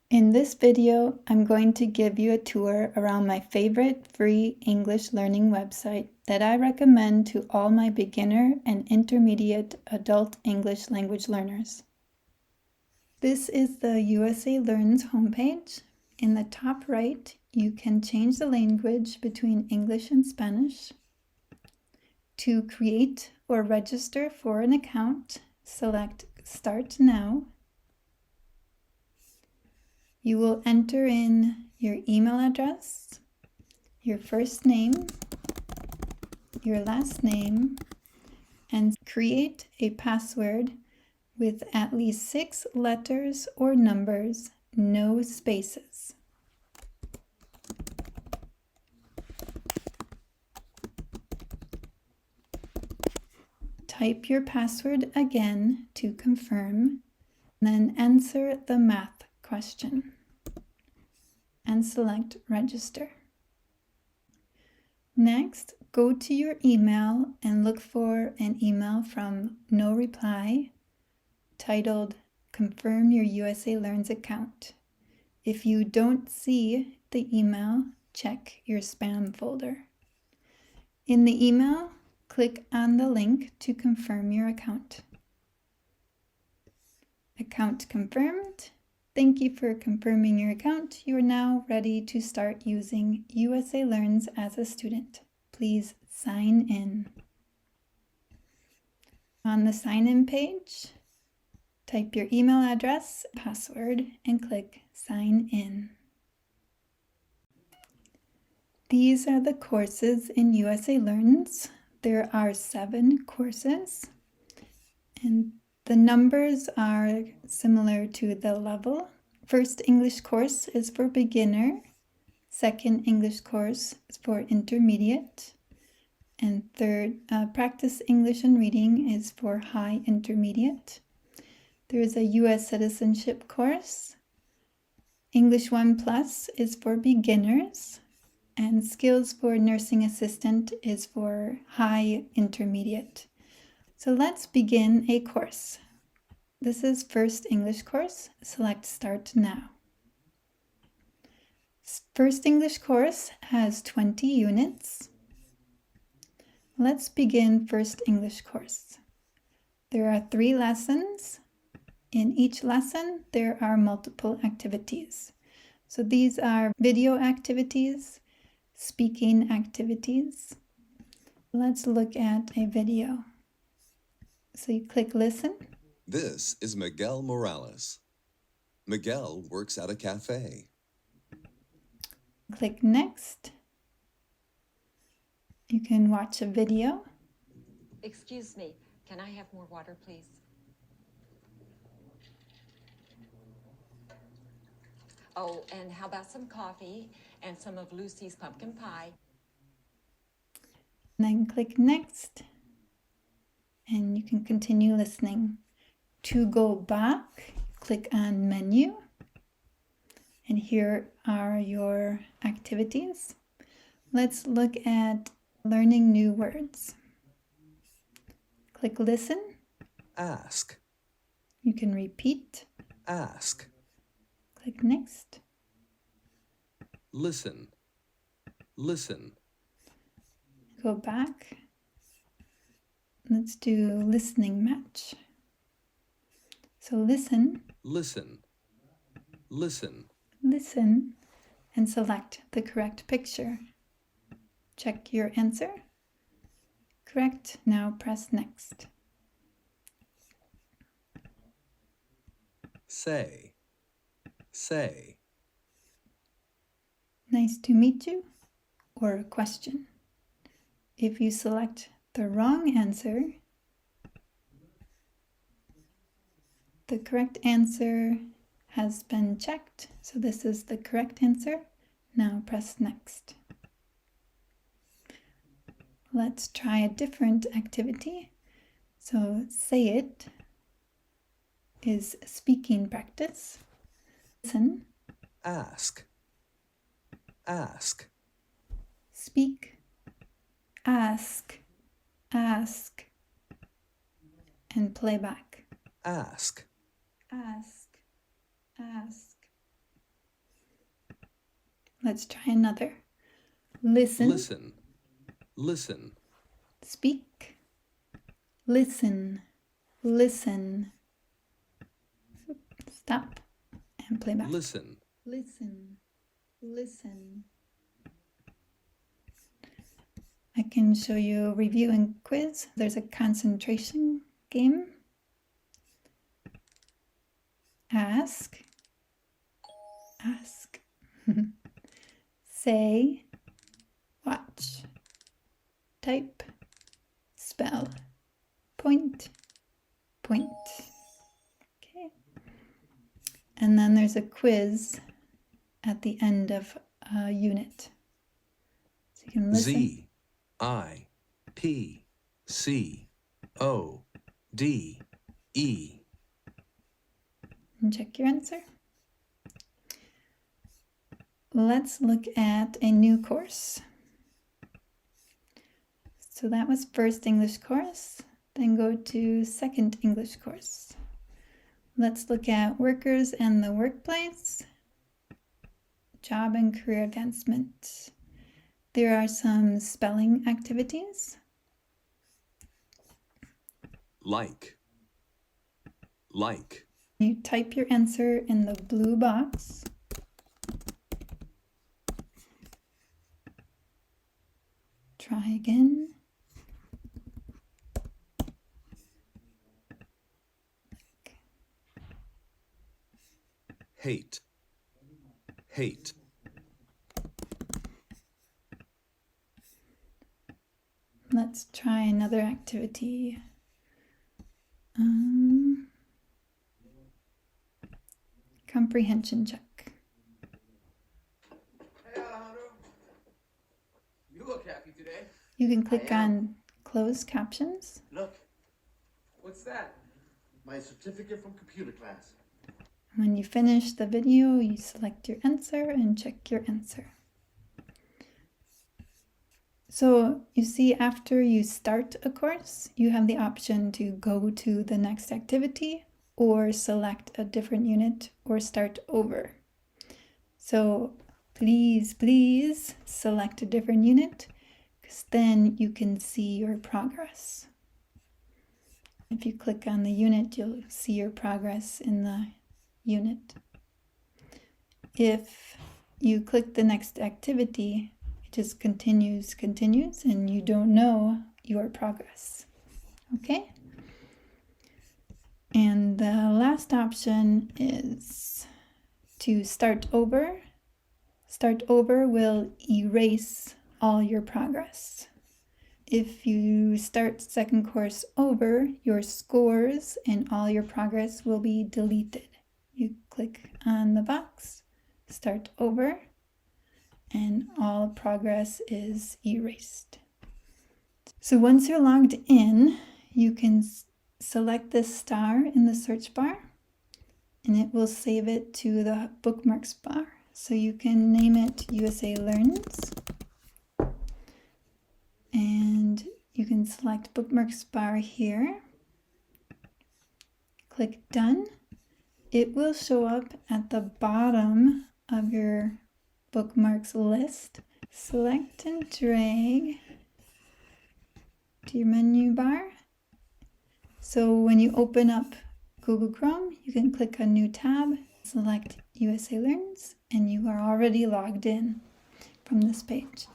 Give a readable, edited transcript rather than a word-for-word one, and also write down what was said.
In this video, I'm going to give you a tour around my favorite free English learning website that I recommend to all my beginner and intermediate adult English language learners. This is the USA Learns homepage. In the top right, you can change the language between English and Spanish. To create or register for an account, select Start Now. You will enter in your email address, your first name, your last name, and create a password with at least 6 letters or numbers, no spaces. Type your password again to confirm, then answer the math question and select Register. Next, go to your email and look for an email from No Reply titled Confirm Your USA Learns account. If you don't see the email, check your spam folder. In the email, click on the link to confirm your account. Account confirmed. Thank you for confirming your account. You are now ready to start using USA Learns as a student. Please sign in. On the sign in page, type your email address, password, and click Sign In. These are the courses in USA Learns. There are 7 courses, and the numbers are similar to the level. First English course is for beginner. Second English course is for intermediate. And third, practice English and reading is for high intermediate. There is a US citizenship course. English 1 Plus is for beginners. And skills for nursing assistant is for high intermediate. So let's begin a course. This is First English course. Select Start Now. First English course has 20 units. Let's begin First English course. There are 3 lessons. In each lesson, there are multiple activities. So these are video activities, speaking activities. Let's look at a video. So you click Listen. This is Miguel Morales. Miguel works at a cafe. Click Next. You can watch a video. Excuse me, can I have more water, please? Oh, and how about some coffee and some of Lucy's pumpkin pie? Then click Next. And you can continue listening. To go back, click on Menu. And here are your activities. Let's look at learning new words. Click Listen. Ask. You can repeat. Ask. Click Next. Listen. Listen. Go back. Let's do listening match. So listen. Listen. Listen. Listen and select the correct picture. Check your answer. Correct. Now press Next. Say. Say. Nice to meet you, or a question. If you select the wrong answer, the correct answer has been checked. So this is the correct answer. Now press Next. Let's try a different activity. So Say It is speaking practice. Listen. Ask. Ask. Speak. Ask. Ask. And play back. Ask. Ask. Ask. Let's try another. Listen. Listen. Listen. Speak. Listen. Listen. Stop and play back. Listen. Listen. Listen. I can show you a review and quiz. There's a concentration game. Ask. Ask. Say. Watch. Type. Spell. Point. Point. Okay. And then there's a quiz at the end of a unit. So you can listen. Z. I. P. C. O. D. E. And check your answer. Let's look at a new course. So that was first English course, then go to second English course. Let's look at workers and the workplace, job and career advancement. There are some spelling activities. Like. Like. You type your answer in the blue box. Try again. Hate. Hate. Let's try another activity. Comprehension check. Hey, Alejandro. You look happy today. You can click I am. on closed captions. Look. What's that? My certificate from computer class. When you finish the video, you select your answer and check your answer. So you see, after you start a course, you have the option to go to the next activity or select a different unit or start over. So please select a different unit, because then you can see your progress. If you click on the unit, you'll see your progress in the unit. If you click the next activity, it just continues, and you don't know your progress. Okay? And the last option is to start over. Start over will erase all your progress. If you start second course over, your scores and all your progress will be deleted. You click on the box, start over, and all progress is erased. So once you're logged in, you can select this star in the search bar, and it will save it to the Bookmarks bar. So you can name it USA Learns, and you can select Bookmarks Bar here. Click Done. It will show up at the bottom of your bookmarks list. Select and drag to your menu bar. So when you open up Google Chrome, you can click on New tab, select USA Learns, and you are already logged in from this page.